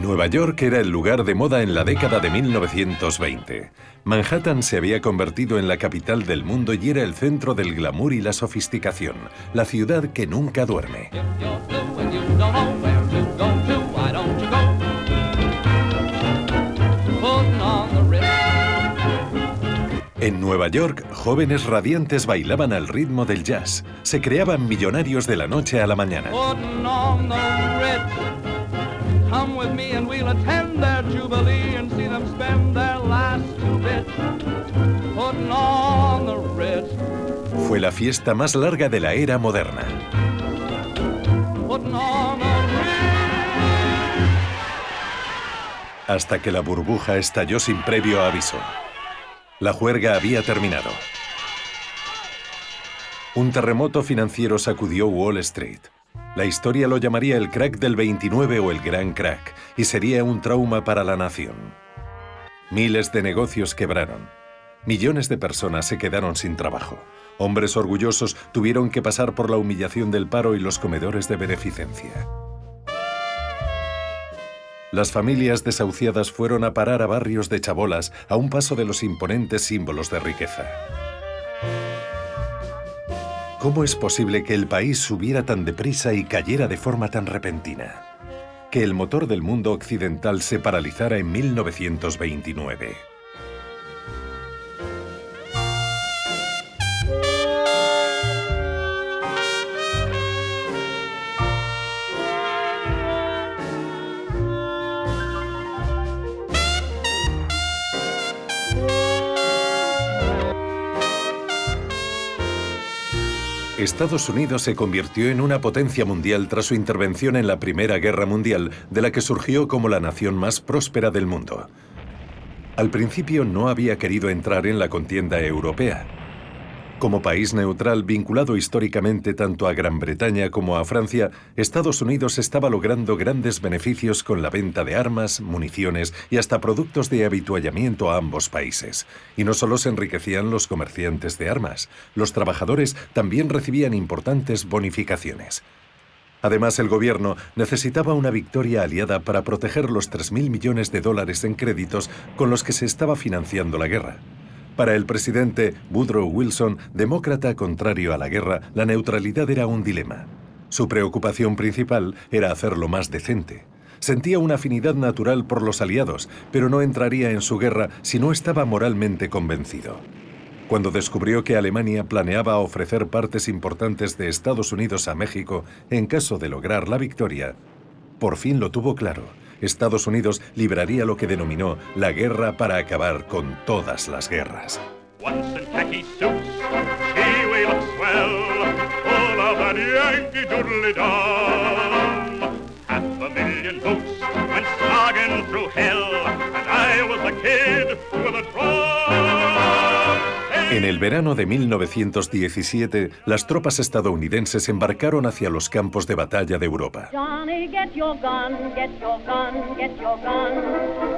Nueva York era el lugar de moda en la década de 1920. Manhattan se había convertido en la capital del mundo y era el centro del glamour y la sofisticación, la ciudad que nunca duerme. En Nueva York, jóvenes radiantes bailaban al ritmo del jazz. Se creaban millonarios de la noche a la mañana. Come with me and we'll attend their jubilee and see them spend their last two bits putting on the Ritz. Fue la fiesta más larga de la era moderna. Putting on the Ritz. Hasta que la burbuja estalló sin previo aviso. La juerga había terminado. Un terremoto financiero sacudió Wall Street. La historia lo llamaría el crack del 29 o el gran crack, y sería un trauma para la nación. Miles de negocios quebraron. Millones de personas se quedaron sin trabajo. Hombres orgullosos tuvieron que pasar por la humillación del paro y los comedores de beneficencia. Las familias desahuciadas fueron a parar a barrios de chabolas a un paso de los imponentes símbolos de riqueza. ¿Cómo es posible que el país subiera tan deprisa y cayera de forma tan repentina? Que el motor del mundo occidental se paralizara en 1929. Estados Unidos se convirtió en una potencia mundial tras su intervención en la Primera Guerra Mundial, de la que surgió como la nación más próspera del mundo. Al principio no había querido entrar en la contienda europea. Como país neutral vinculado históricamente tanto a Gran Bretaña como a Francia, Estados Unidos estaba logrando grandes beneficios con la venta de armas, municiones y hasta productos de avituallamiento a ambos países. Y no solo se enriquecían los comerciantes de armas, los trabajadores también recibían importantes bonificaciones. Además, el gobierno necesitaba una victoria aliada para proteger los 3.000 millones de dólares en créditos con los que se estaba financiando la guerra. Para el presidente Woodrow Wilson, demócrata contrario a la guerra, la neutralidad era un dilema. Su preocupación principal era hacerlo más decente. Sentía una afinidad natural por los aliados, pero no entraría en su guerra si no estaba moralmente convencido. Cuando descubrió que Alemania planeaba ofrecer partes importantes de Estados Unidos a México en caso de lograr la victoria, por fin lo tuvo claro. Estados Unidos libraría lo que denominó la guerra para acabar con todas las guerras. Once in khaki suits, he we looked swell, full of that Yankee doodly-dum. 500,000 boots went slogging through hell, and I was a kid with a drum. En el verano de 1917, las tropas estadounidenses embarcaron hacia los campos de batalla de Europa. Johnny, get your gun, get your gun, get your gun.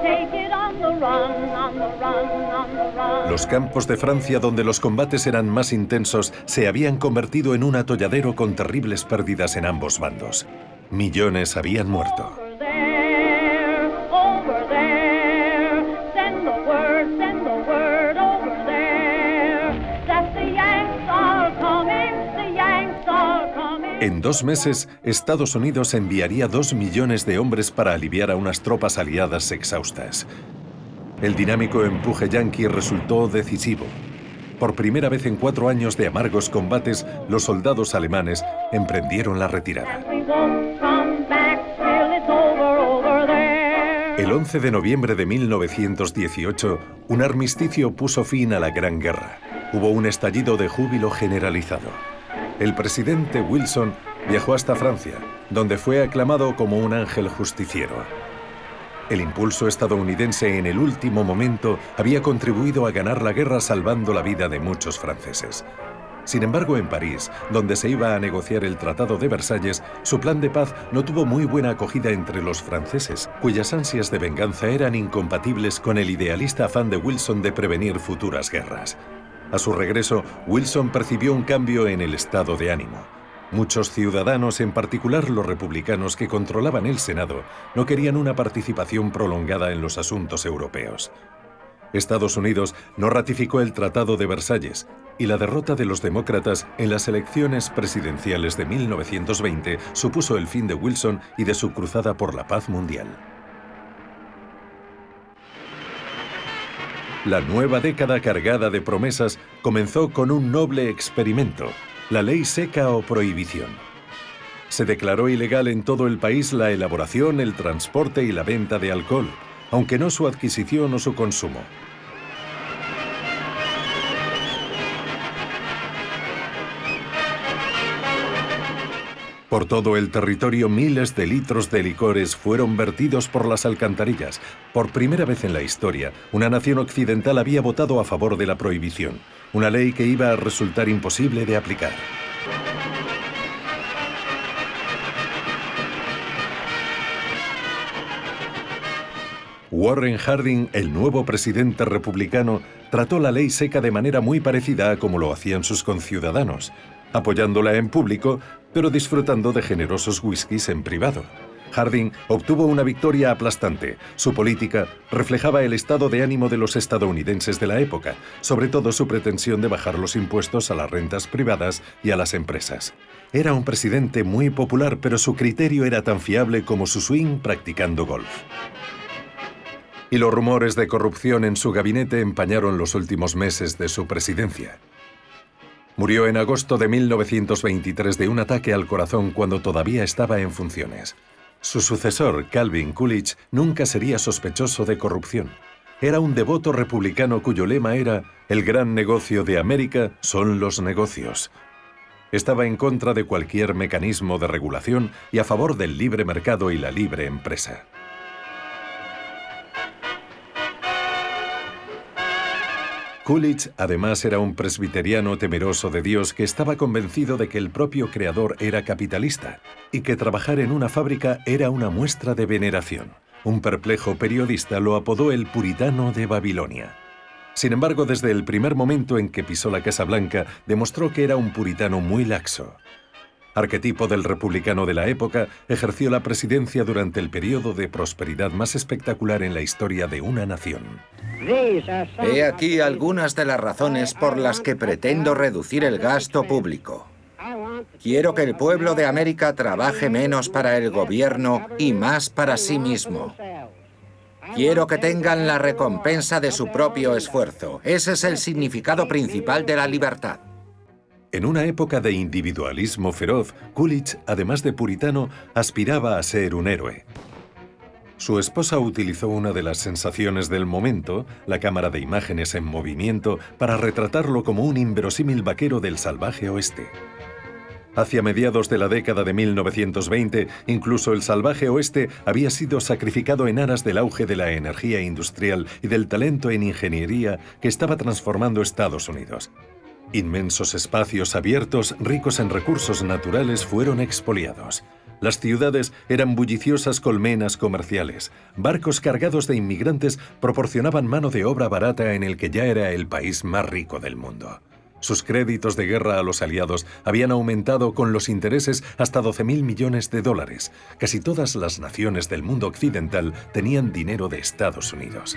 Take it on the run, on the run, on the run. Los campos de Francia, donde los combates eran más intensos, se habían convertido en un atolladero con terribles pérdidas en ambos bandos. Millones habían muerto. Over there, send the word over there. That the Yanks are coming, the Yanks are coming. En 2 meses, Estados Unidos enviaría 2 millones de hombres para aliviar a unas tropas aliadas exhaustas. El dinámico empuje yanqui resultó decisivo. Por primera vez en 4 años de amargos combates, los soldados alemanes emprendieron la retirada. El 11 de noviembre de 1918, un armisticio puso fin a la Gran Guerra. Hubo un estallido de júbilo generalizado. El presidente Wilson viajó hasta Francia, donde fue aclamado como un ángel justiciero. El impulso estadounidense en el último momento había contribuido a ganar la guerra salvando la vida de muchos franceses. Sin embargo, en París, donde se iba a negociar el Tratado de Versalles, su plan de paz no tuvo muy buena acogida entre los franceses, cuyas ansias de venganza eran incompatibles con el idealista afán de Wilson de prevenir futuras guerras. A su regreso, Wilson percibió un cambio en el estado de ánimo. Muchos ciudadanos, en particular los republicanos que controlaban el Senado, no querían una participación prolongada en los asuntos europeos. Estados Unidos no ratificó el Tratado de Versalles y la derrota de los demócratas en las elecciones presidenciales de 1920 supuso el fin de Wilson y de su cruzada por la paz mundial. La nueva década cargada de promesas comenzó con un noble experimento, la ley seca o prohibición. Se declaró ilegal en todo el país la elaboración, el transporte y la venta de alcohol, aunque no su adquisición o su consumo. Por todo el territorio, miles de litros de licores fueron vertidos por las alcantarillas. Por primera vez en la historia, una nación occidental había votado a favor de la prohibición, una ley que iba a resultar imposible de aplicar. Warren Harding, el nuevo presidente republicano, trató la ley seca de manera muy parecida a como lo hacían sus conciudadanos, apoyándola en público, pero disfrutando de generosos whiskies en privado. Harding obtuvo una victoria aplastante. Su política reflejaba el estado de ánimo de los estadounidenses de la época, sobre todo su pretensión de bajar los impuestos a las rentas privadas y a las empresas. Era un presidente muy popular, pero su criterio era tan fiable como su swing practicando golf. Y los rumores de corrupción en su gabinete empañaron los últimos meses de su presidencia. Murió en agosto de 1923 de un ataque al corazón cuando todavía estaba en funciones. Su sucesor, Calvin Coolidge, nunca sería sospechoso de corrupción. Era un devoto republicano cuyo lema era «El gran negocio de América son los negocios». Estaba en contra de cualquier mecanismo de regulación y a favor del libre mercado y la libre empresa. Coolidge, además, era un presbiteriano temeroso de Dios que estaba convencido de que el propio creador era capitalista y que trabajar en una fábrica era una muestra de veneración. Un perplejo periodista lo apodó el puritano de Babilonia. Sin embargo, desde el primer momento en que pisó la Casa Blanca, demostró que era un puritano muy laxo. Arquetipo del republicano de la época, ejerció la presidencia durante el periodo de prosperidad más espectacular en la historia de una nación. He aquí algunas de las razones por las que pretendo reducir el gasto público. Quiero que el pueblo de América trabaje menos para el gobierno y más para sí mismo. Quiero que tengan la recompensa de su propio esfuerzo. Ese es el significado principal de la libertad. En una época de individualismo feroz, Coolidge, además de puritano, aspiraba a ser un héroe. Su esposa utilizó una de las sensaciones del momento, la cámara de imágenes en movimiento, para retratarlo como un inverosímil vaquero del salvaje oeste. Hacia mediados de la década de 1920, incluso el salvaje oeste había sido sacrificado en aras del auge de la energía industrial y del talento en ingeniería que estaba transformando Estados Unidos. Inmensos espacios abiertos, ricos en recursos naturales, fueron expoliados. Las ciudades eran bulliciosas colmenas comerciales. Barcos cargados de inmigrantes proporcionaban mano de obra barata en el que ya era el país más rico del mundo. Sus créditos de guerra a los aliados habían aumentado con los intereses hasta 12.000 millones de dólares. Casi todas las naciones del mundo occidental tenían dinero de Estados Unidos.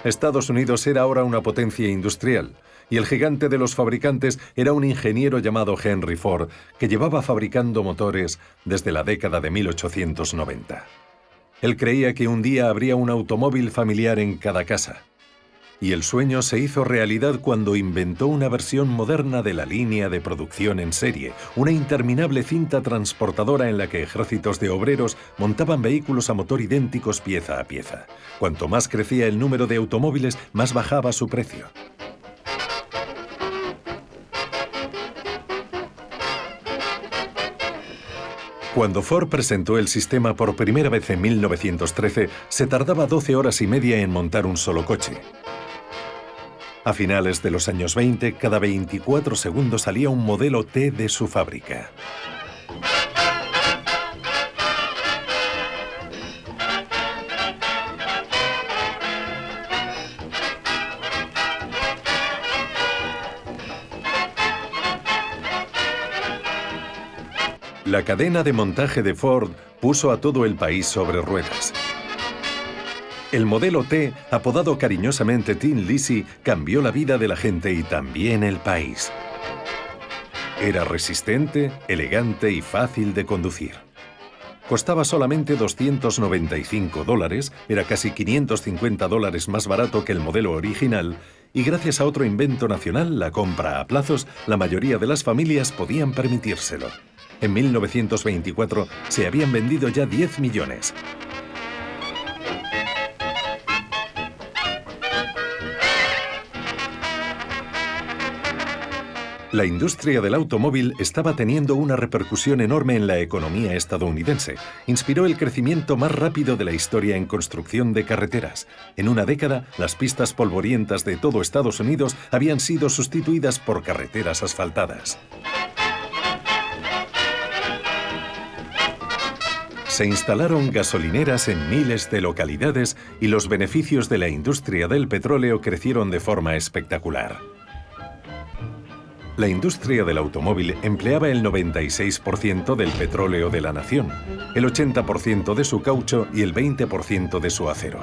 Estados Unidos era ahora una potencia industrial, y el gigante de los fabricantes era un ingeniero llamado Henry Ford, que llevaba fabricando motores desde la década de 1890. Él creía que un día habría un automóvil familiar en cada casa. Y el sueño se hizo realidad cuando inventó una versión moderna de la línea de producción en serie, una interminable cinta transportadora en la que ejércitos de obreros montaban vehículos a motor idénticos pieza a pieza. Cuanto más crecía el número de automóviles, más bajaba su precio. Cuando Ford presentó el sistema por primera vez en 1913, se tardaba 12 horas y media en montar un solo coche. A finales de los años 20, cada 24 segundos salía un modelo T de su fábrica. La cadena de montaje de Ford puso a todo el país sobre ruedas. El modelo T, apodado cariñosamente Tin Lizzy, cambió la vida de la gente y también el país. Era resistente, elegante y fácil de conducir. Costaba solamente $295, era casi $550 más barato que el modelo original, y gracias a otro invento nacional, la compra a plazos, la mayoría de las familias podían permitírselo. En 1924 se habían vendido ya 10 millones. La industria del automóvil estaba teniendo una repercusión enorme en la economía estadounidense. Inspiró el crecimiento más rápido de la historia en construcción de carreteras. En una década, las pistas polvorientas de todo Estados Unidos habían sido sustituidas por carreteras asfaltadas. Se instalaron gasolineras en miles de localidades y los beneficios de la industria del petróleo crecieron de forma espectacular. La industria del automóvil empleaba el 96% del petróleo de la nación, el 80% de su caucho y el 20% de su acero.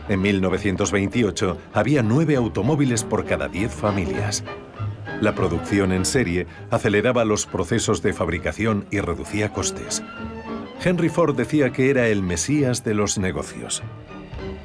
En 1928 había 9 automóviles por cada 10 familias. La producción en serie aceleraba los procesos de fabricación y reducía costes. Henry Ford decía que era el Mesías de los negocios.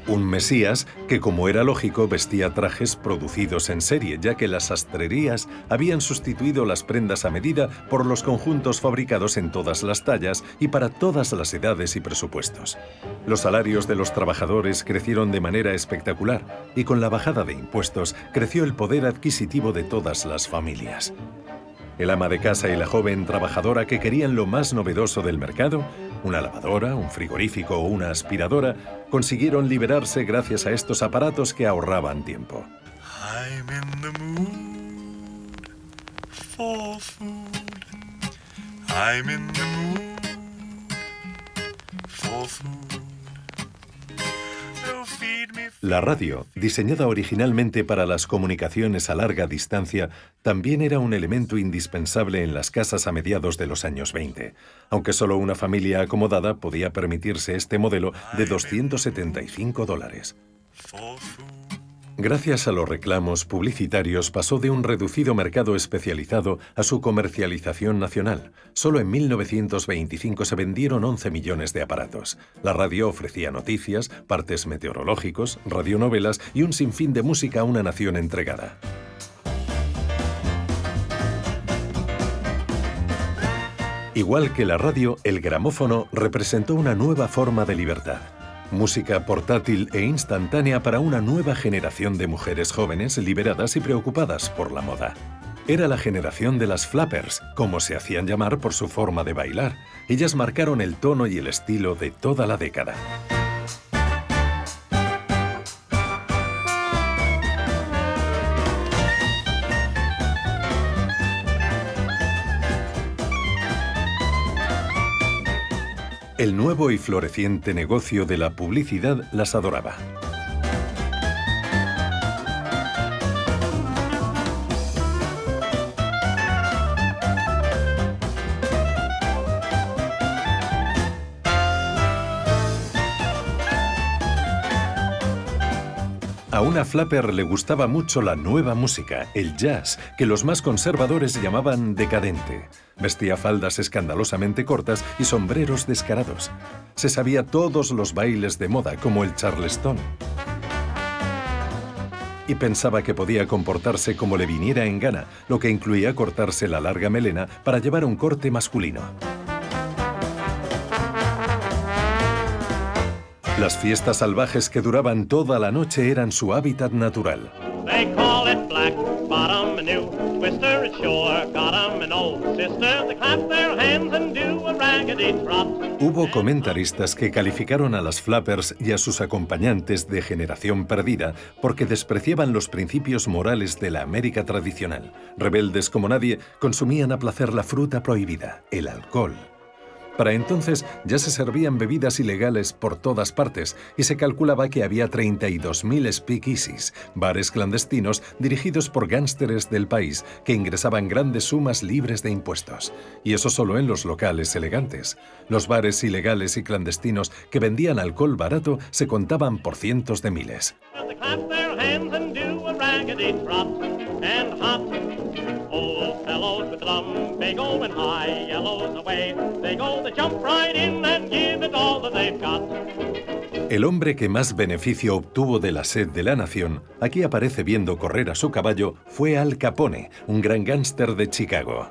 Un Mesías que, como era lógico, vestía trajes producidos en serie, ya que las sastrerías habían sustituido las prendas a medida por los conjuntos fabricados en todas las tallas y para todas las edades y presupuestos. Los salarios de los trabajadores crecieron de manera espectacular y con la bajada de impuestos creció el poder adquisitivo de todas las familias. El ama de casa y la joven trabajadora que querían lo más novedoso del mercado, una lavadora, un frigorífico o una aspiradora, consiguieron liberarse gracias a estos aparatos que ahorraban tiempo. I'm in the mood for food. I'm in the mood for food. La radio, diseñada originalmente para las comunicaciones a larga distancia, también era un elemento indispensable en las casas a mediados de los años 20, aunque solo una familia acomodada podía permitirse este modelo de $275. Gracias a los reclamos publicitarios pasó de un reducido mercado especializado a su comercialización nacional. Solo en 1925 se vendieron 11 millones de aparatos. La radio ofrecía noticias, partes meteorológicos, radionovelas y un sinfín de música a una nación entregada. Igual que la radio, el gramófono representó una nueva forma de libertad. Música portátil e instantánea para una nueva generación de mujeres jóvenes liberadas y preocupadas por la moda. Era la generación de las flappers, como se hacían llamar por su forma de bailar. Ellas marcaron el tono y el estilo de toda la década. El nuevo y floreciente negocio de la publicidad las adoraba. A una flapper le gustaba mucho la nueva música, el jazz, que los más conservadores llamaban decadente. Vestía faldas escandalosamente cortas y sombreros descarados. Se sabía todos los bailes de moda, como el charleston. Y pensaba que podía comportarse como le viniera en gana, lo que incluía cortarse la larga melena para llevar un corte masculino. Las fiestas salvajes que duraban toda la noche eran su hábitat natural. Hubo comentaristas que calificaron a las flappers y a sus acompañantes de generación perdida porque despreciaban los principios morales de la América tradicional. Rebeldes como nadie, consumían a placer la fruta prohibida, el alcohol. Para entonces ya se servían bebidas ilegales por todas partes y se calculaba que había 32.000 speakeasies, bares clandestinos dirigidos por gángsteres del país que ingresaban grandes sumas libres de impuestos. Y eso solo en los locales elegantes. Los bares ilegales y clandestinos que vendían alcohol barato se contaban por cientos de miles. Old fellows with rum, big old and high, yellows away. They go, they jump right in and give it all that they've got. El hombre que más beneficio obtuvo de la sed de la nación, aquí aparece viendo correr a su caballo, fue Al Capone, un gran gángster de Chicago.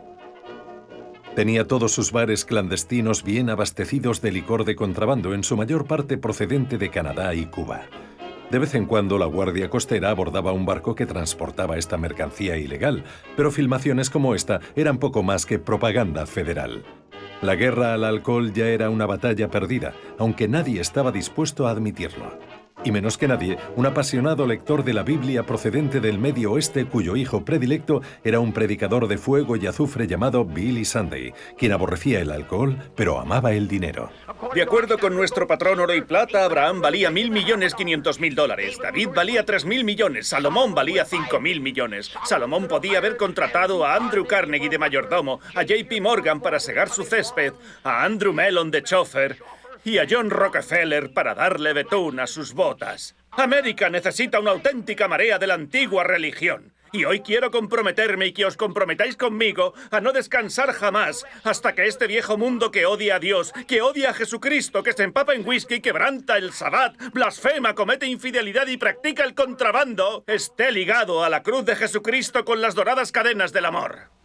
Tenía todos sus bares clandestinos bien abastecidos de licor de contrabando, en su mayor parte procedente de Canadá y Cuba. De vez en cuando la Guardia Costera abordaba un barco que transportaba esta mercancía ilegal, pero filmaciones como esta eran poco más que propaganda federal. La guerra al alcohol ya era una batalla perdida, aunque nadie estaba dispuesto a admitirlo. Y menos que nadie, un apasionado lector de la Biblia procedente del Medio Oeste, cuyo hijo predilecto era un predicador de fuego y azufre llamado Billy Sunday, quien aborrecía el alcohol, pero amaba el dinero. De acuerdo con nuestro patrón Oro y Plata, Abraham valía $1.500.000, David valía 3.000 millones, Salomón valía 5.000 millones. Salomón podía haber contratado a Andrew Carnegie de mayordomo, a JP Morgan para segar su césped, a Andrew Mellon de chofer y a John Rockefeller para darle betún a sus botas. América necesita una auténtica marea de la antigua religión. Y hoy quiero comprometerme y que os comprometáis conmigo a no descansar jamás hasta que este viejo mundo que odia a Dios, que odia a Jesucristo, que se empapa en whisky, quebranta el sabbat, blasfema, comete infidelidad y practica el contrabando, esté ligado a la cruz de Jesucristo con las doradas cadenas del amor.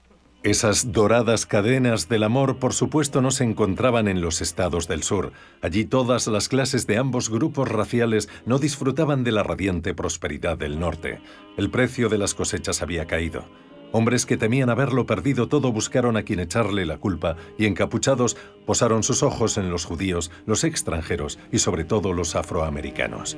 Esas doradas cadenas del amor, por supuesto, no se encontraban en los estados del sur. Allí todas las clases de ambos grupos raciales no disfrutaban de la radiante prosperidad del norte. El precio de las cosechas había caído. Hombres que temían haberlo perdido todo buscaron a quien echarle la culpa y, encapuchados, posaron sus ojos en los judíos, los extranjeros y sobre todo los afroamericanos.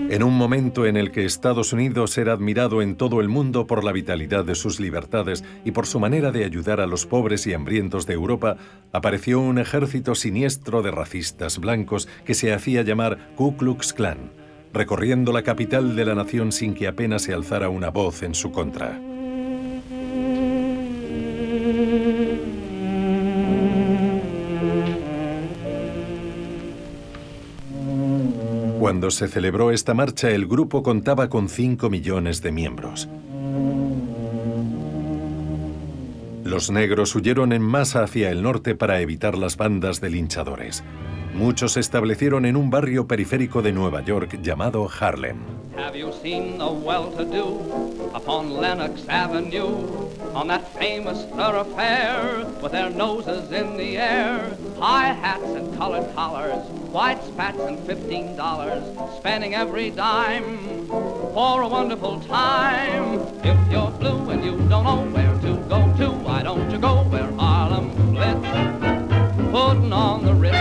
En un momento en el que Estados Unidos era admirado en todo el mundo por la vitalidad de sus libertades y por su manera de ayudar a los pobres y hambrientos de Europa, apareció un ejército siniestro de racistas blancos que se hacía llamar Ku Klux Klan, recorriendo la capital de la nación sin que apenas se alzara una voz en su contra. Cuando se celebró esta marcha, el grupo contaba con 5 millones de miembros. Los negros huyeron en masa hacia el norte para evitar las bandas de linchadores. Muchos se establecieron en un barrio periférico de Nueva York llamado Harlem. Have you seen the well-to-do upon Lenox Avenue, on that famous thoroughfare, with their noses in the air, high hats and colored collars, white spats and $15, spending every dime for a wonderful time? If you're blue and you don't know where to go to, why don't you go where Harlem Blitz, putting on the Ritz.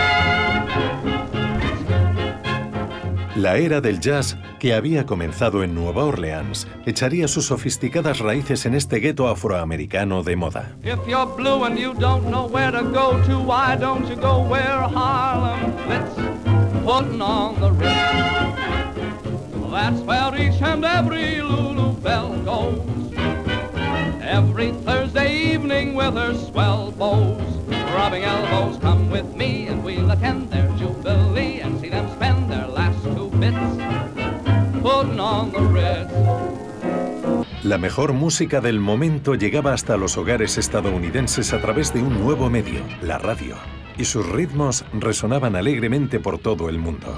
La era del jazz, que había comenzado en Nueva Orleans, echaría sus sofisticadas raíces en este gueto afroamericano de moda. If you're blue and you don't know where to go to, why don't you go where Harlem Blitz, putting on the Ritz. That's where each and every Lulu Belle goes, every Thursday evening with her swell bows, rubbing elbows. Come with me and we'll attend their jubilee and see them spend their last 2 bits, putting on the Ritz. La mejor música del momento llegaba hasta los hogares estadounidenses a través de un nuevo medio, la radio, y sus ritmos resonaban alegremente por todo el mundo.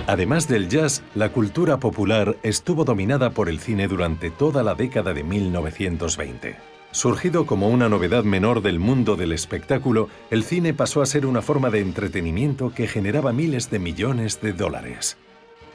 Además del jazz, la cultura popular estuvo dominada por el cine durante toda la década de 1920. Surgido como una novedad menor del mundo del espectáculo, el cine pasó a ser una forma de entretenimiento que generaba miles de millones de dólares.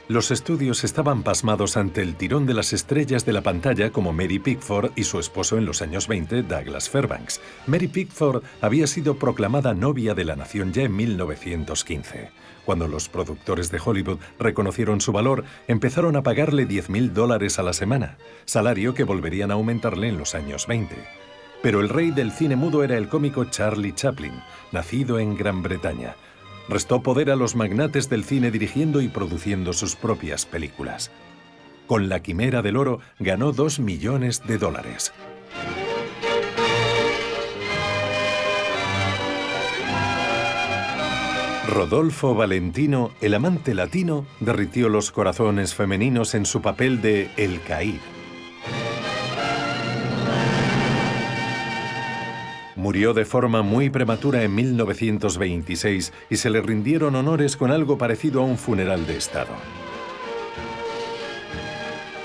Los estudios estaban pasmados ante el tirón de las estrellas de la pantalla como Mary Pickford y su esposo en los años 20, Douglas Fairbanks. Mary Pickford había sido proclamada novia de la nación ya en 1915. Cuando los productores de Hollywood reconocieron su valor, empezaron a pagarle $10,000 a la semana, salario que volverían a aumentarle en los años 20. Pero el rey del cine mudo era el cómico Charlie Chaplin, nacido en Gran Bretaña. Restó poder a los magnates del cine dirigiendo y produciendo sus propias películas. Con La Quimera del Oro ganó $2 millones. Rodolfo Valentino, el amante latino, derritió los corazones femeninos en su papel de El Caír. Murió de forma muy prematura en 1926 y se le rindieron honores con algo parecido a un funeral de Estado.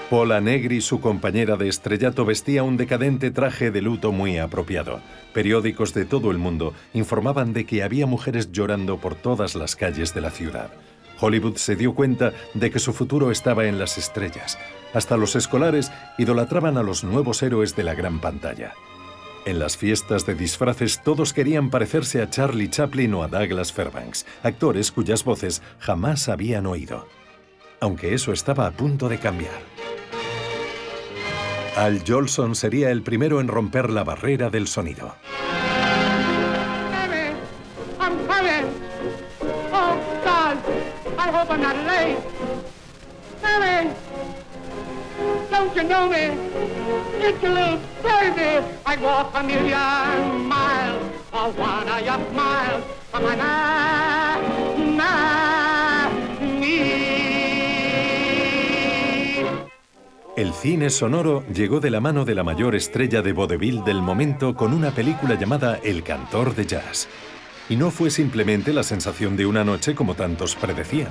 Pola Negri, su compañera de estrellato, vestía un decadente traje de luto muy apropiado. Periódicos de todo el mundo informaban de que había mujeres llorando por todas las calles de la ciudad. Hollywood se dio cuenta de que su futuro estaba en las estrellas. Hasta los escolares idolatraban a los nuevos héroes de la gran pantalla. En las fiestas de disfraces todos querían parecerse a Charlie Chaplin o a Douglas Fairbanks, actores cuyas voces jamás habían oído. Aunque eso estaba a punto de cambiar. Al Jolson sería el primero en romper la barrera del sonido. Baby, I'm coming. Oh, God, I hope I'm not late. Baby, don't you know me? It's a little baby. I walk a million miles for one of your smiles. Come on, El cine sonoro llegó de la mano de la mayor estrella de vodevil del momento con una película llamada El cantor de jazz. Y no fue simplemente la sensación de una noche como tantos predecían.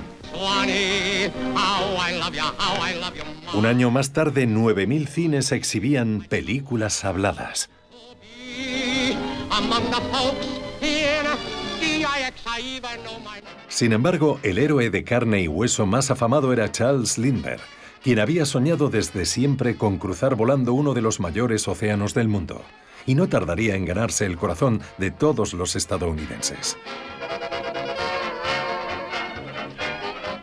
Un año más tarde, 9.000 cines exhibían películas habladas. Sin embargo, el héroe de carne y hueso más afamado era Charles Lindbergh, quien había soñado desde siempre con cruzar volando uno de los mayores océanos del mundo, y no tardaría en ganarse el corazón de todos los estadounidenses.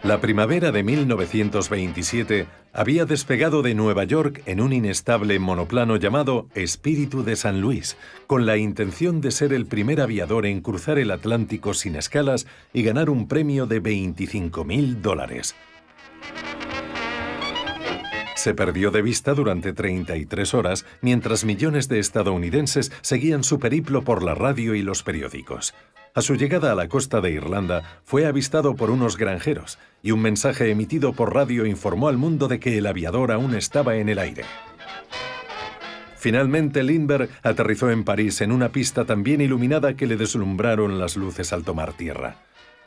La primavera de 1927 había despegado de Nueva York en un inestable monoplano llamado Espíritu de San Luis, con la intención de ser el primer aviador en cruzar el Atlántico sin escalas y ganar un premio de $25,000. Se perdió de vista durante 33 horas mientras millones de estadounidenses seguían su periplo por la radio y los periódicos. A su llegada a la costa de Irlanda, fue avistado por unos granjeros y un mensaje emitido por radio informó al mundo de que el aviador aún estaba en el aire. Finalmente, Lindbergh aterrizó en París en una pista tan bien iluminada que le deslumbraron las luces al tomar tierra.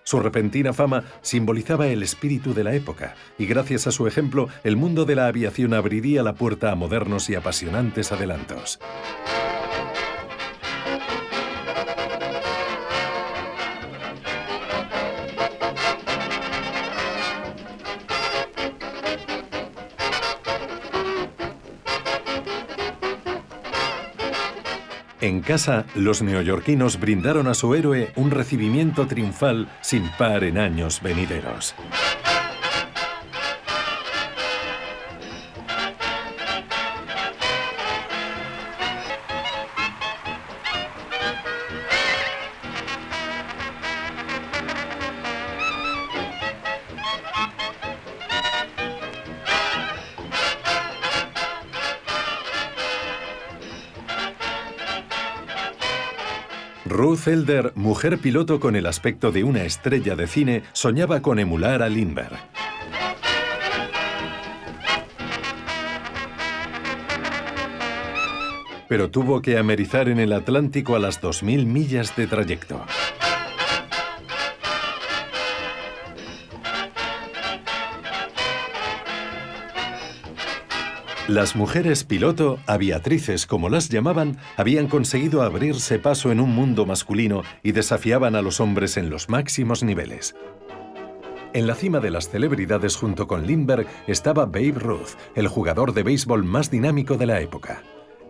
Su repentina fama simbolizaba el espíritu de la época, y gracias a su ejemplo, el mundo de la aviación abriría la puerta a modernos y apasionantes adelantos. En casa, los neoyorquinos brindaron a su héroe un recibimiento triunfal sin par en años venideros. Ruth Elder, mujer piloto con el aspecto de una estrella de cine, soñaba con emular a Lindbergh. Pero tuvo que amerizar en el Atlántico a las 2.000 millas de trayecto. Las mujeres piloto, aviatrices como las llamaban, habían conseguido abrirse paso en un mundo masculino y desafiaban a los hombres en los máximos niveles. En la cima de las celebridades junto con Lindbergh estaba Babe Ruth, el jugador de béisbol más dinámico de la época.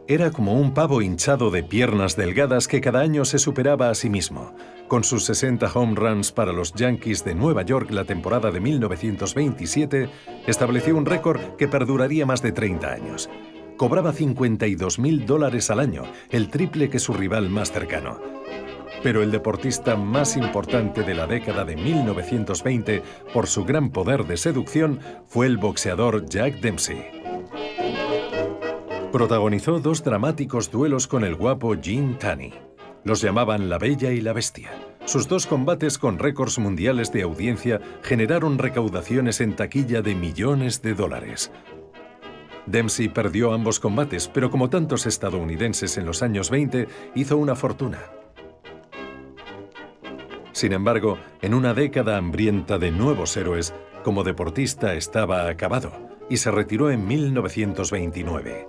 Era como un pavo hinchado de piernas delgadas que cada año se superaba a sí mismo. Con sus 60 home runs para los Yankees de Nueva York la temporada de 1927, estableció un récord que perduraría más de 30 años. Cobraba $52.000 al año, el triple que su rival más cercano. Pero el deportista más importante de la década de 1920, por su gran poder de seducción, fue el boxeador Jack Dempsey. Protagonizó 2 dramáticos duelos con el guapo Gene Tunney. Los llamaban La Bella y la Bestia. Sus 2 combates con récords mundiales de audiencia generaron recaudaciones en taquilla de millones de dólares. Dempsey perdió ambos combates, pero como tantos estadounidenses en los años 20, hizo una fortuna. Sin embargo, en una década hambrienta de nuevos héroes, como deportista estaba acabado y se retiró en 1929.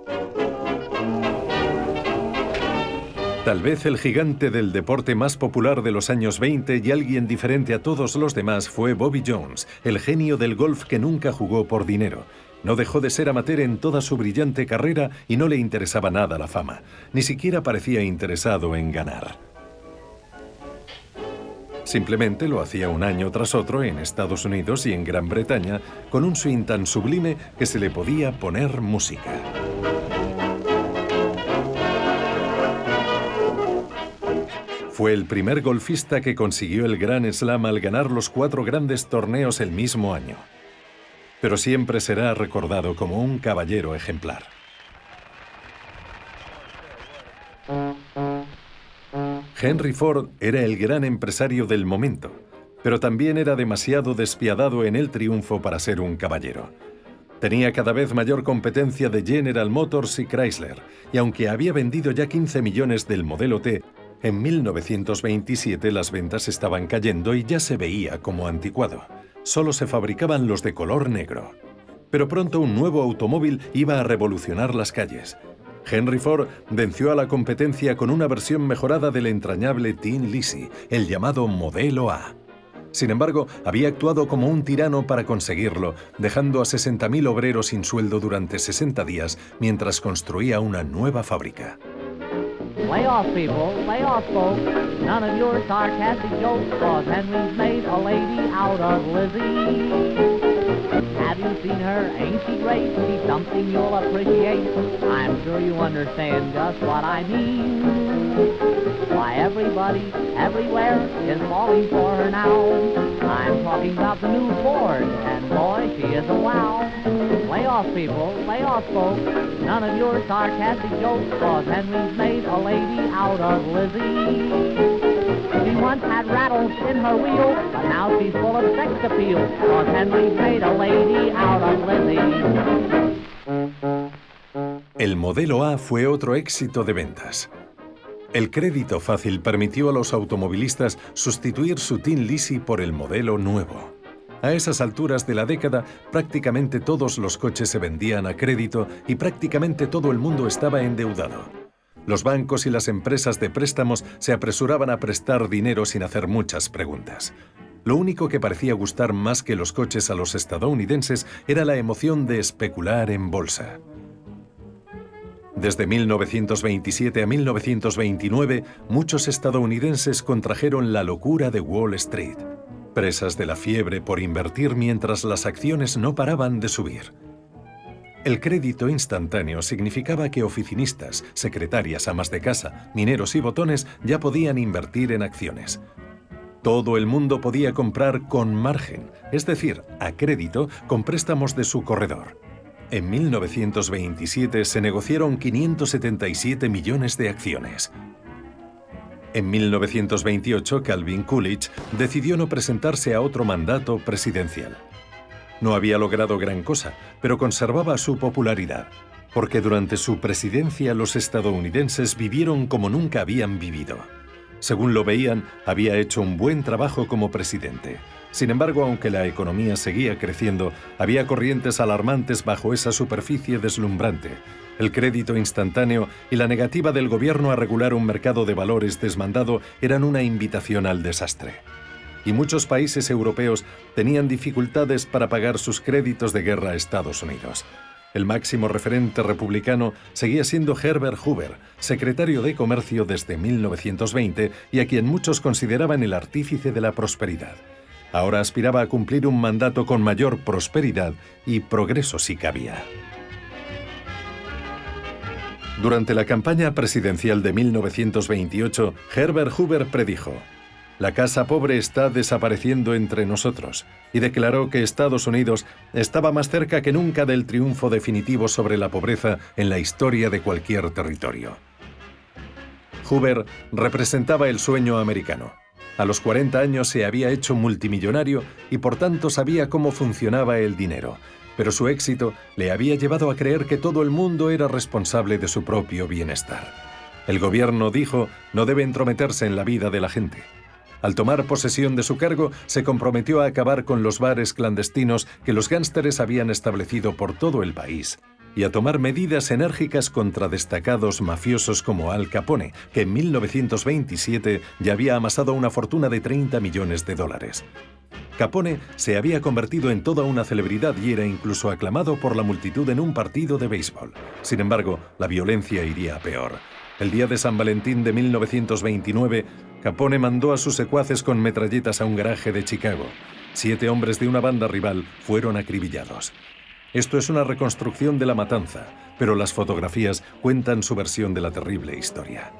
Tal vez el gigante del deporte más popular de los años 20 y alguien diferente a todos los demás fue Bobby Jones, el genio del golf que nunca jugó por dinero. No dejó de ser amateur en toda su brillante carrera y no le interesaba nada la fama. Ni siquiera parecía interesado en ganar. Simplemente lo hacía un año tras otro en Estados Unidos y en Gran Bretaña con un swing tan sublime que se le podía poner música. Fue el primer golfista que consiguió el Grand Slam al ganar los 4 grandes torneos el mismo año. Pero siempre será recordado como un caballero ejemplar. Henry Ford era el gran empresario del momento, pero también era demasiado despiadado en el triunfo para ser un caballero. Tenía cada vez mayor competencia de General Motors y Chrysler, y aunque había vendido ya 15 millones del modelo T, en 1927 las ventas estaban cayendo y ya se veía como anticuado. Solo se fabricaban los de color negro. Pero pronto un nuevo automóvil iba a revolucionar las calles. Henry Ford venció a la competencia con una versión mejorada del entrañable Tin Lizzie, el llamado Modelo A. Sin embargo, había actuado como un tirano para conseguirlo, dejando a 60.000 obreros sin sueldo durante 60 días mientras construía una nueva fábrica. Lay off, people, lay off, folks. None of your sarcastic jokes, 'cause Henry's made a lady out of Lizzie. Have you seen her? Ain't she great? She's something you'll appreciate. I'm sure you understand just what I mean. Why, everybody, everywhere is falling for her now. I'm talking about the new Ford, and boy, she is a wow. Lay off, people, lay off, folks. None of your sarcastic jokes, 'cause Henry's made a lady out of Lizzie. She once had rattles in her wheel, but now she's full of sex appeal, 'cause Henry's made a lady out of Lizzie. El Modelo A fue otro éxito de ventas. El crédito fácil permitió a los automovilistas sustituir su Tin Lizzie por el modelo nuevo. A esas alturas de la década, prácticamente todos los coches se vendían a crédito y prácticamente todo el mundo estaba endeudado. Los bancos y las empresas de préstamos se apresuraban a prestar dinero sin hacer muchas preguntas. Lo único que parecía gustar más que los coches a los estadounidenses era la emoción de especular en bolsa. Desde 1927 a 1929, muchos estadounidenses contrajeron la locura de Wall Street, presas de la fiebre por invertir mientras las acciones no paraban de subir. El crédito instantáneo significaba que oficinistas, secretarias, amas de casa, mineros y botones ya podían invertir en acciones. Todo el mundo podía comprar con margen, es decir, a crédito con préstamos de su corredor. En 1927 se negociaron 577 millones de acciones. En 1928, Calvin Coolidge decidió no presentarse a otro mandato presidencial. No había logrado gran cosa, pero conservaba su popularidad, porque durante su presidencia los estadounidenses vivieron como nunca habían vivido. Según lo veían, había hecho un buen trabajo como presidente. Sin embargo, aunque la economía seguía creciendo, había corrientes alarmantes bajo esa superficie deslumbrante. El crédito instantáneo y la negativa del gobierno a regular un mercado de valores desmandado eran una invitación al desastre. y muchos países europeos tenían dificultades para pagar sus créditos de guerra a Estados Unidos. El máximo referente republicano seguía siendo Herbert Hoover, secretario de Comercio desde 1920 y a quien muchos consideraban el artífice de la prosperidad. Ahora aspiraba a cumplir un mandato con mayor prosperidad y progreso si cabía. Durante la campaña presidencial de 1928, Herbert Hoover predijo: «La casa pobre está desapareciendo entre nosotros», y declaró que Estados Unidos estaba más cerca que nunca del triunfo definitivo sobre la pobreza en la historia de cualquier territorio. Hoover representaba el sueño americano. A los 40 años se había hecho multimillonario y por tanto sabía cómo funcionaba el dinero, pero su éxito le había llevado a creer que todo el mundo era responsable de su propio bienestar. El gobierno, dijo, no debe entrometerse en la vida de la gente. Al tomar posesión de su cargo, se comprometió a acabar con los bares clandestinos que los gánsteres habían establecido por todo el país y a tomar medidas enérgicas contra destacados mafiosos como Al Capone, que en 1927 ya había amasado una fortuna de $30 millones. Capone se había convertido en toda una celebridad y era incluso aclamado por la multitud en un partido de béisbol. Sin embargo, la violencia iría a peor. El día de San Valentín de 1929, Capone mandó a sus secuaces con metralletas a un garaje de Chicago. 7 hombres de una banda rival fueron acribillados. Esto es una reconstrucción de la matanza, pero las fotografías cuentan su versión de la terrible historia.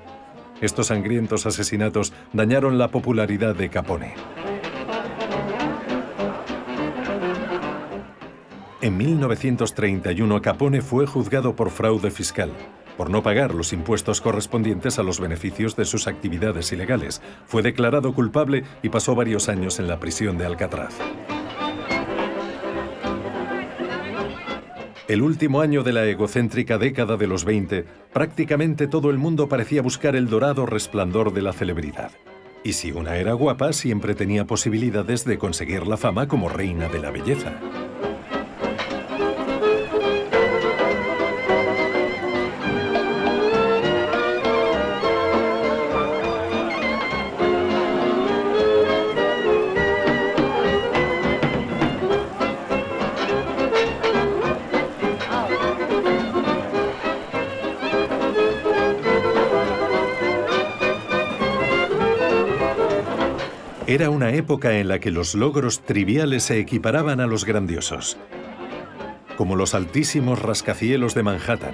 Estos sangrientos asesinatos dañaron la popularidad de Capone. En 1931, Capone fue juzgado por fraude fiscal, por no pagar los impuestos correspondientes a los beneficios de sus actividades ilegales. Fue declarado culpable y pasó varios años en la prisión de Alcatraz. El último año de la egocéntrica década de los 20, prácticamente todo el mundo parecía buscar el dorado resplandor de la celebridad. Y si una era guapa, siempre tenía posibilidades de conseguir la fama como reina de la belleza. Era una época en la que los logros triviales se equiparaban a los grandiosos, como los altísimos rascacielos de Manhattan.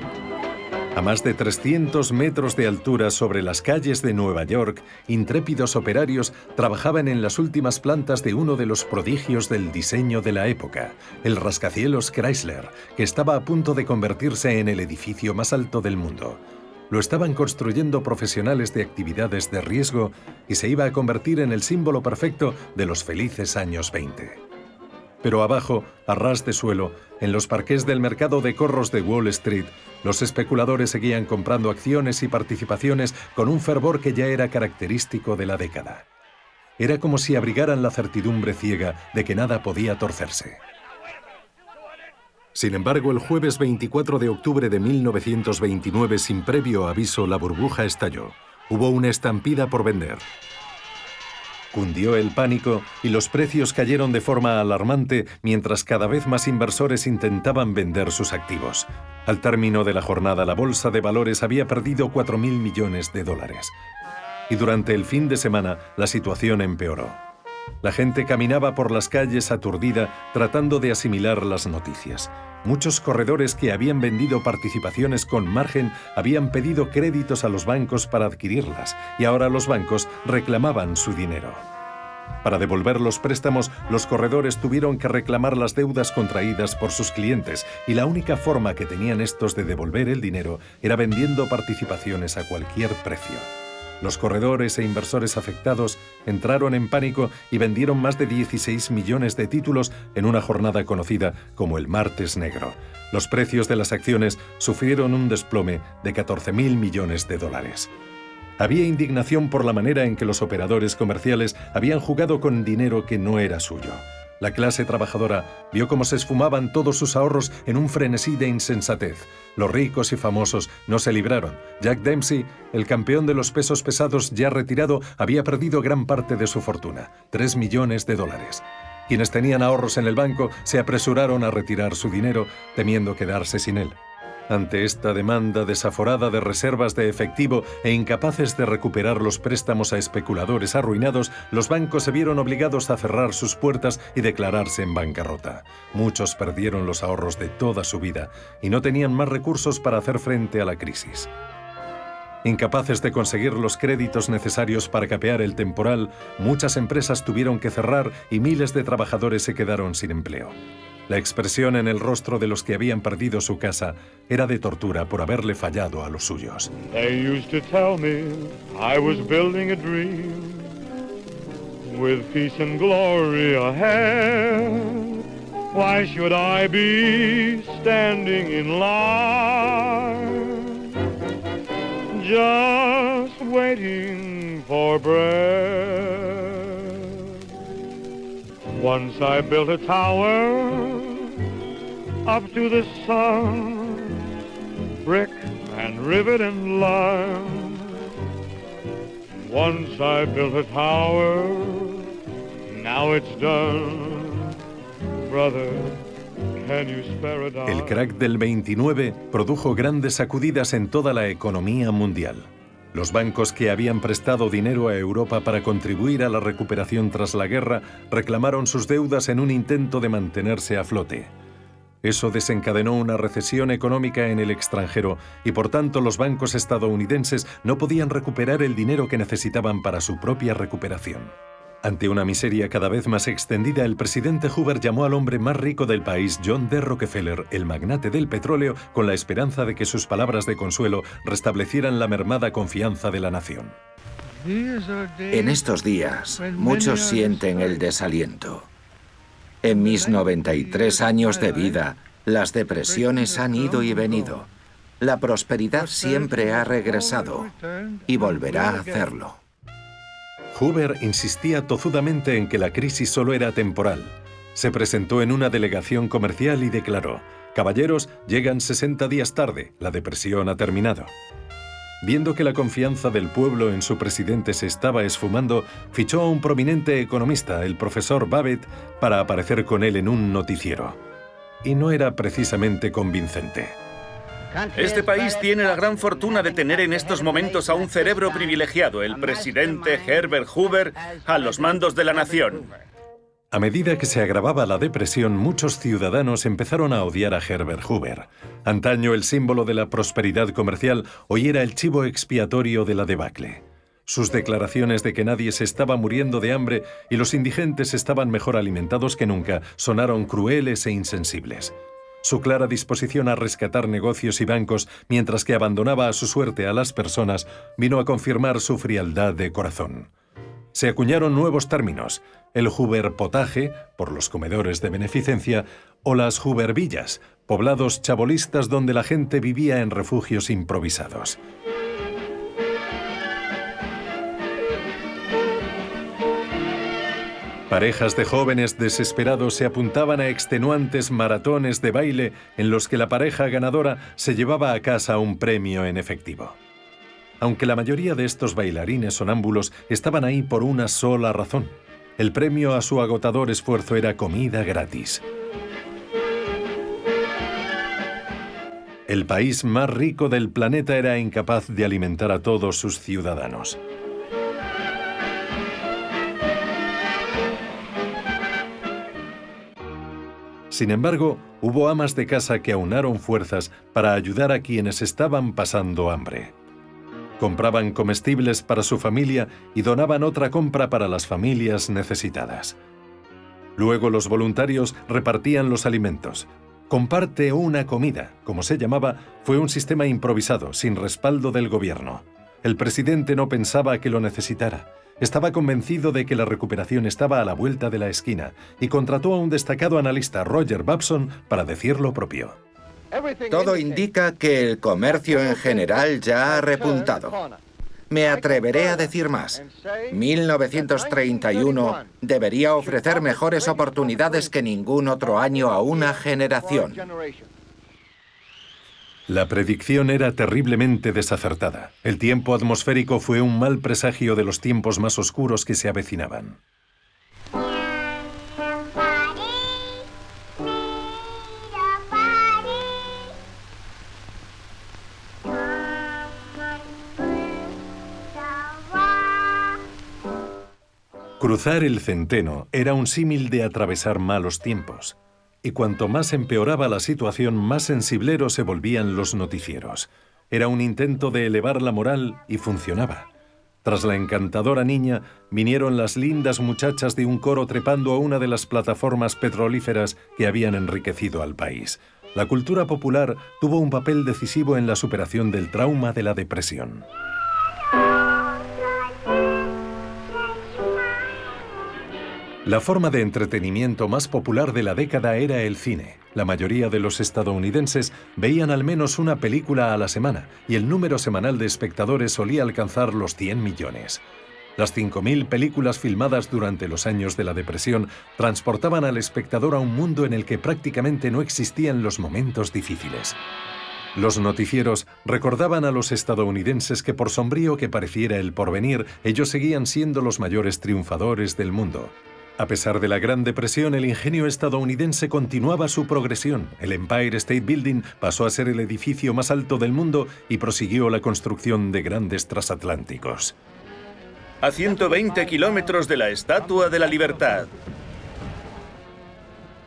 A más de 300 metros de altura sobre las calles de Nueva York, intrépidos operarios trabajaban en las últimas plantas de uno de los prodigios del diseño de la época, el rascacielos Chrysler, que estaba a punto de convertirse en el edificio más alto del mundo. Lo estaban construyendo profesionales de actividades de riesgo y se iba a convertir en el símbolo perfecto de los felices años 20. Pero abajo, a ras de suelo, en los parqués del mercado de corros de Wall Street, los especuladores seguían comprando acciones y participaciones con un fervor que ya era característico de la década. Era como si abrigaran la certidumbre ciega de que nada podía torcerse. Sin embargo, el jueves 24 de octubre de 1929, sin previo aviso, la burbuja estalló. Hubo una estampida por vender. Cundió el pánico y los precios cayeron de forma alarmante mientras cada vez más inversores intentaban vender sus activos. Al término de la jornada, la bolsa de valores había perdido $4.000 millones. Y durante el fin de semana, la situación empeoró. La gente caminaba por las calles aturdida tratando de asimilar las noticias. Muchos corredores que habían vendido participaciones con margen habían pedido créditos a los bancos para adquirirlas y ahora los bancos reclamaban su dinero. Para devolver los préstamos, los corredores tuvieron que reclamar las deudas contraídas por sus clientes y la única forma que tenían estos de devolver el dinero era vendiendo participaciones a cualquier precio. Los corredores e inversores afectados entraron en pánico y vendieron más de 16 millones de títulos en una jornada conocida como el Martes Negro. Los precios de las acciones sufrieron un desplome de $14.000 millones. Había indignación por la manera en que los operadores comerciales habían jugado con dinero que no era suyo. La clase trabajadora vio cómo se esfumaban todos sus ahorros en un frenesí de insensatez. Los ricos y famosos no se libraron. Jack Dempsey, el campeón de los pesos pesados ya retirado, había perdido gran parte de su fortuna, $3 millones. Quienes tenían ahorros en el banco se apresuraron a retirar su dinero, temiendo quedarse sin él. Ante esta demanda desaforada de reservas de efectivo e incapaces de recuperar los préstamos a especuladores arruinados, los bancos se vieron obligados a cerrar sus puertas y declararse en bancarrota. Muchos perdieron los ahorros de toda su vida y no tenían más recursos para hacer frente a la crisis. Incapaces de conseguir los créditos necesarios para capear el temporal, muchas empresas tuvieron que cerrar y miles de trabajadores se quedaron sin empleo. La expresión en el rostro de los que habían perdido su casa era de tortura por haberle fallado a los suyos. They used to tell me I was building a dream with peace and glory ahead. Why should I be standing in line, just waiting for bread? Once I built a tower up to the sun, brick and rivet and lime. Once I built a tower, now it's done. Brother, can you spare a dime? El crack del 29 produjo grandes sacudidas en toda la economía mundial. Los bancos que habían prestado dinero a Europa para contribuir a la recuperación tras la guerra reclamaron sus deudas en un intento de mantenerse a flote. Eso desencadenó una recesión económica en el extranjero y por tanto los bancos estadounidenses no podían recuperar el dinero que necesitaban para su propia recuperación. Ante una miseria cada vez más extendida, el presidente Hoover llamó al hombre más rico del país, John D. Rockefeller, el magnate del petróleo, con la esperanza de que sus palabras de consuelo restablecieran la mermada confianza de la nación. En estos días, muchos sienten el desaliento. En mis 93 años de vida, las depresiones han ido y venido. La prosperidad siempre ha regresado y volverá a hacerlo. Hoover insistía tozudamente en que la crisis solo era temporal. Se presentó en una delegación comercial y declaró: «Caballeros, llegan 60 días tarde, la depresión ha terminado». Viendo que la confianza del pueblo en su presidente se estaba esfumando, fichó a un prominente economista, el profesor Babbitt, para aparecer con él en un noticiero. Y no era precisamente convincente. Este país tiene la gran fortuna de tener en estos momentos a un cerebro privilegiado, el presidente Herbert Hoover, a los mandos de la nación. A medida que se agravaba la depresión, muchos ciudadanos empezaron a odiar a Herbert Hoover. Antaño el símbolo de la prosperidad comercial, hoy era el chivo expiatorio de la debacle. Sus declaraciones de que nadie se estaba muriendo de hambre y los indigentes estaban mejor alimentados que nunca sonaron crueles e insensibles. Su clara disposición a rescatar negocios y bancos mientras que abandonaba a su suerte a las personas vino a confirmar su frialdad de corazón. Se acuñaron nuevos términos: el Hoover Potaje, por los comedores de beneficencia, o las Hoovervillas, poblados chabolistas donde la gente vivía en refugios improvisados. Parejas de jóvenes desesperados se apuntaban a extenuantes maratones de baile en los que la pareja ganadora se llevaba a casa un premio en efectivo. Aunque la mayoría de estos bailarines sonámbulos estaban ahí por una sola razón: el premio a su agotador esfuerzo era comida gratis. El país más rico del planeta era incapaz de alimentar a todos sus ciudadanos. Sin embargo, hubo amas de casa que aunaron fuerzas para ayudar a quienes estaban pasando hambre. Compraban comestibles para su familia y donaban otra compra para las familias necesitadas. Luego los voluntarios repartían los alimentos. Comparte una comida, como se llamaba, fue un sistema improvisado, sin respaldo del gobierno. El presidente no pensaba que lo necesitara. Estaba convencido de que la recuperación estaba a la vuelta de la esquina y contrató a un destacado analista, Roger Babson, para decir lo propio. Todo indica que el comercio en general ya ha repuntado. Me atreveré a decir más. 1931 debería ofrecer mejores oportunidades que ningún otro año a una generación. La predicción era terriblemente desacertada. El tiempo atmosférico fue un mal presagio de los tiempos más oscuros que se avecinaban. Cruzar el centeno era un símil de atravesar malos tiempos. Y cuanto más empeoraba la situación, más sensibleros se volvían los noticieros. Era un intento de elevar la moral y funcionaba. Tras la encantadora niña, vinieron las lindas muchachas de un coro trepando a una de las plataformas petrolíferas que habían enriquecido al país. La cultura popular tuvo un papel decisivo en la superación del trauma de la depresión. La forma de entretenimiento más popular de la década era el cine. La mayoría de los estadounidenses veían al menos una película a la semana y el número semanal de espectadores solía alcanzar los 100 millones. Las 5.000 películas filmadas durante los años de la depresión transportaban al espectador a un mundo en el que prácticamente no existían los momentos difíciles. Los noticieros recordaban a los estadounidenses que por sombrío que pareciera el porvenir, ellos seguían siendo los mayores triunfadores del mundo. A pesar de la Gran Depresión, el ingenio estadounidense continuaba su progresión. El Empire State Building pasó a ser el edificio más alto del mundo y prosiguió la construcción de grandes transatlánticos. A 120 kilómetros de la Estatua de la Libertad.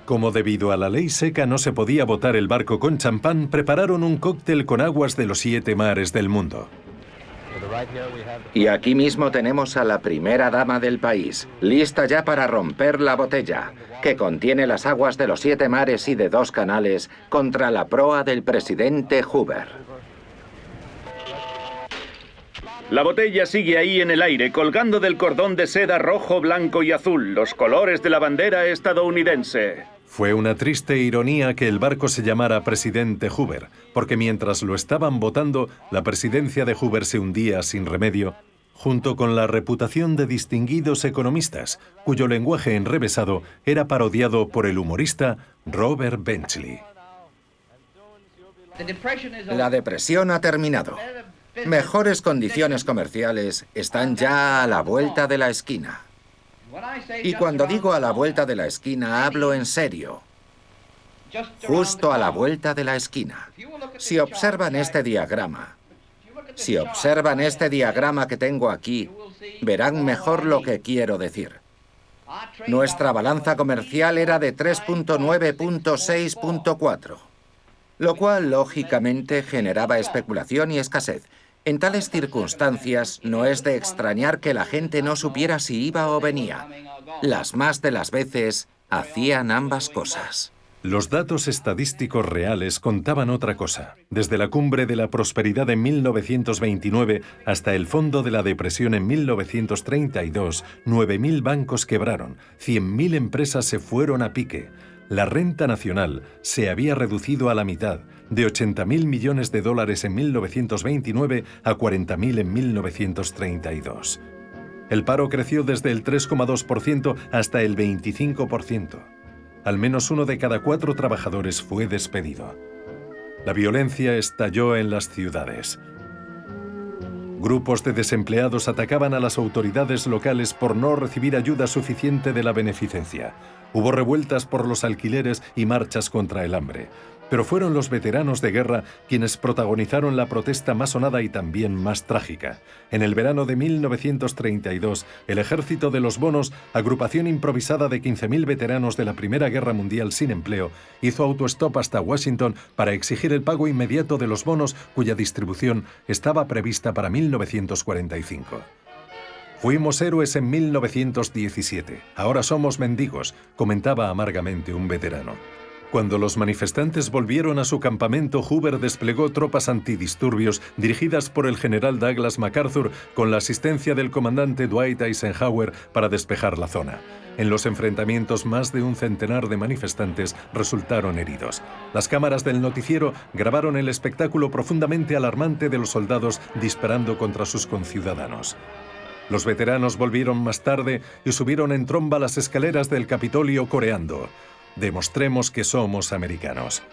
Como debido a la ley seca no se podía botar el barco con champán, prepararon un cóctel con aguas de los 7 mares del mundo. Y aquí mismo tenemos a la primera dama del país, lista ya para romper la botella, que contiene las aguas de los 7 mares y de 2 canales contra la proa del presidente Hoover. La botella sigue ahí en el aire, colgando del cordón de seda rojo, blanco y azul, los colores de la bandera estadounidense. Fue una triste ironía que el barco se llamara Presidente Hoover, porque mientras lo estaban botando, la presidencia de Hoover se hundía sin remedio, junto con la reputación de distinguidos economistas, cuyo lenguaje enrevesado era parodiado por el humorista Robert Benchley. La depresión ha terminado. Mejores condiciones comerciales están ya a la vuelta de la esquina. Y cuando digo a la vuelta de la esquina, hablo en serio. Justo a la vuelta de la esquina. Si observan este diagrama, que tengo aquí, verán mejor lo que quiero decir. Nuestra balanza comercial era de 3.9.6.4, lo cual lógicamente generaba especulación y escasez. En tales circunstancias, no es de extrañar que la gente no supiera si iba o venía. Las más de las veces, hacían ambas cosas. Los datos estadísticos reales contaban otra cosa. Desde la cumbre de la prosperidad en 1929 hasta el fondo de la depresión en 1932, 9.000 bancos quebraron, 100.000 empresas se fueron a pique. La renta nacional se había reducido a la mitad, de 80.000 millones de dólares en 1929 a 40.000 en 1932. El paro creció desde el 3,2% hasta el 25%. Al menos 1 de cada 4 trabajadores fue despedido. La violencia estalló en las ciudades. Grupos de desempleados atacaban a las autoridades locales por no recibir ayuda suficiente de la beneficencia. Hubo revueltas por los alquileres y marchas contra el hambre. Pero fueron los veteranos de guerra quienes protagonizaron la protesta más sonada y también más trágica. En el verano de 1932, el Ejército de los Bonos, agrupación improvisada de 15.000 veteranos de la Primera Guerra Mundial sin empleo, hizo autostop hasta Washington para exigir el pago inmediato de los bonos cuya distribución estaba prevista para 1945. Fuimos héroes en 1917, ahora somos mendigos, comentaba amargamente un veterano. Cuando los manifestantes volvieron a su campamento, Hoover desplegó tropas antidisturbios dirigidas por el general Douglas MacArthur con la asistencia del comandante Dwight Eisenhower para despejar la zona. En los enfrentamientos, más de un centenar de manifestantes resultaron heridos. Las cámaras del noticiero grabaron el espectáculo profundamente alarmante de los soldados disparando contra sus conciudadanos. Los veteranos volvieron más tarde y subieron en tromba las escaleras del Capitolio coreando: «Demostremos que somos americanos».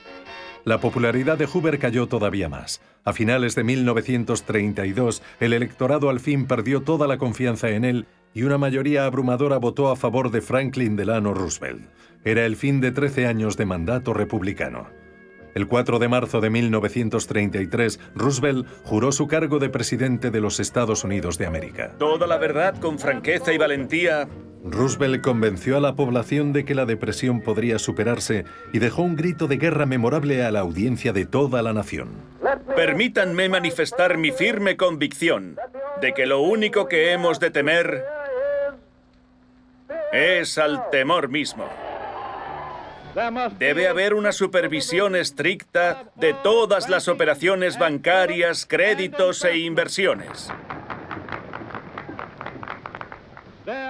La popularidad de Hoover cayó todavía más. A finales de 1932, el electorado al fin perdió toda la confianza en él y una mayoría abrumadora votó a favor de Franklin Delano Roosevelt. Era el fin de 13 años de mandato republicano. El 4 de marzo de 1933, Roosevelt juró su cargo de presidente de los Estados Unidos de América. Toda la verdad con franqueza y valentía. Roosevelt convenció a la población de que la depresión podría superarse y dejó un grito de guerra memorable a la audiencia de toda la nación. Permítanme manifestar mi firme convicción de que lo único que hemos de temer es al temor mismo. Debe haber una supervisión estricta de todas las operaciones bancarias, créditos e inversiones.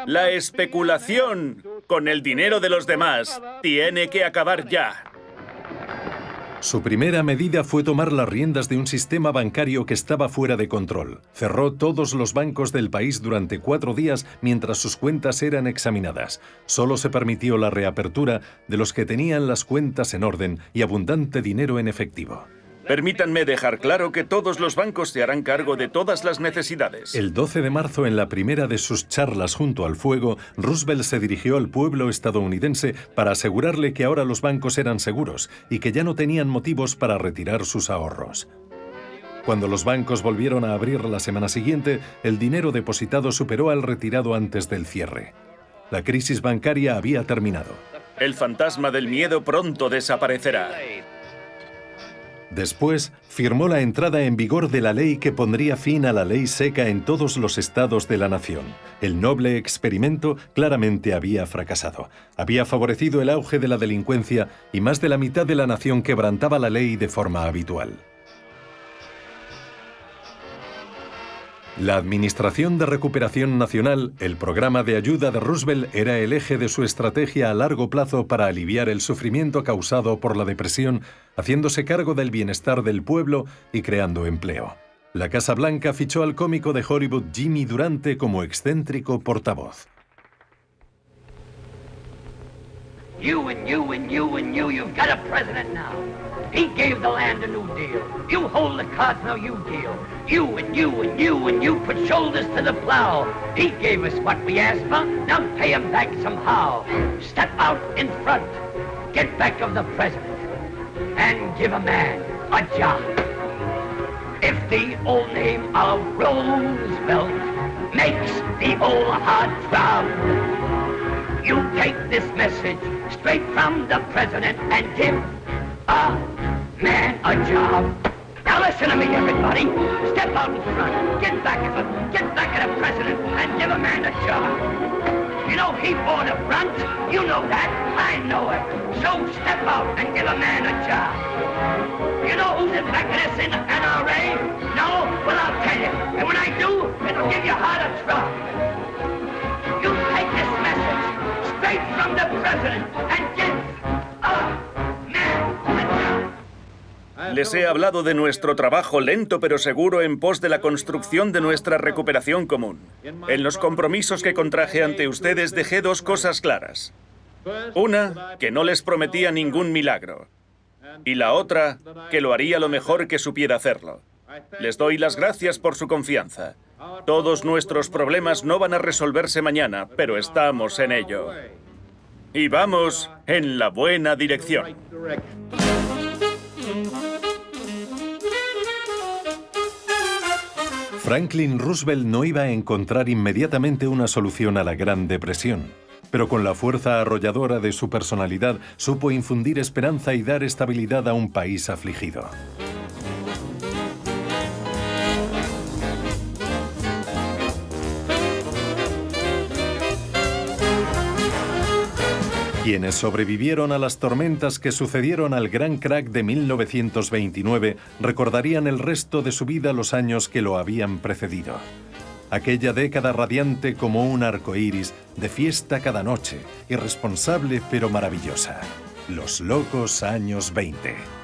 La especulación con el dinero de los demás tiene que acabar ya. Su primera medida fue tomar las riendas de un sistema bancario que estaba fuera de control. Cerró todos los bancos del país durante 4 días mientras sus cuentas eran examinadas. Solo se permitió la reapertura de los que tenían las cuentas en orden y abundante dinero en efectivo. Permítanme dejar claro que todos los bancos se harán cargo de todas las necesidades. El 12 de marzo, en la primera de sus charlas junto al fuego, Roosevelt se dirigió al pueblo estadounidense para asegurarle que ahora los bancos eran seguros y que ya no tenían motivos para retirar sus ahorros. Cuando los bancos volvieron a abrir la semana siguiente, el dinero depositado superó al retirado antes del cierre. La crisis bancaria había terminado. El fantasma del miedo pronto desaparecerá. Después, firmó la entrada en vigor de la ley que pondría fin a la ley seca en todos los estados de la nación. El noble experimento claramente había fracasado. Había favorecido el auge de la delincuencia y más de la mitad de la nación quebrantaba la ley de forma habitual. La Administración de Recuperación Nacional, el programa de ayuda de Roosevelt, era el eje de su estrategia a largo plazo para aliviar el sufrimiento causado por la depresión, haciéndose cargo del bienestar del pueblo y creando empleo. La Casa Blanca fichó al cómico de Hollywood Jimmy Durante como excéntrico portavoz. You've got a president now. He gave the land a new deal. You hold the cards, now you deal. You put shoulders to the plow. He gave us what we asked for, now pay him back somehow. Step out in front, get back of the president, and give a man a job. If the old name of Roosevelt makes the old heart throb, you take this message straight from the president and give a man a job. Now listen to me, everybody. Step out in front, get back at the president and give a man a job. You know he bought a front. You know that. I know it. So step out and give a man a job. You know who's in back of this in the NRA? No? Well, I'll tell you. And when I do, it'll give you heart a throb. You take this message straight from the president and give a man a job. Les he hablado de nuestro trabajo lento pero seguro en pos de la construcción de nuestra recuperación común. En los compromisos que contraje ante ustedes dejé 2 cosas claras. Una, que no les prometía ningún milagro. Y la otra, que lo haría lo mejor que supiera hacerlo. Les doy las gracias por su confianza. Todos nuestros problemas no van a resolverse mañana, pero estamos en ello. Y vamos en la buena dirección. Franklin Roosevelt no iba a encontrar inmediatamente una solución a la Gran Depresión, pero con la fuerza arrolladora de su personalidad supo infundir esperanza y dar estabilidad a un país afligido. Quienes sobrevivieron a las tormentas que sucedieron al gran crack de 1929 recordarían el resto de su vida los años que lo habían precedido. Aquella década radiante como un arco iris, de fiesta cada noche, irresponsable pero maravillosa. Los locos años 20.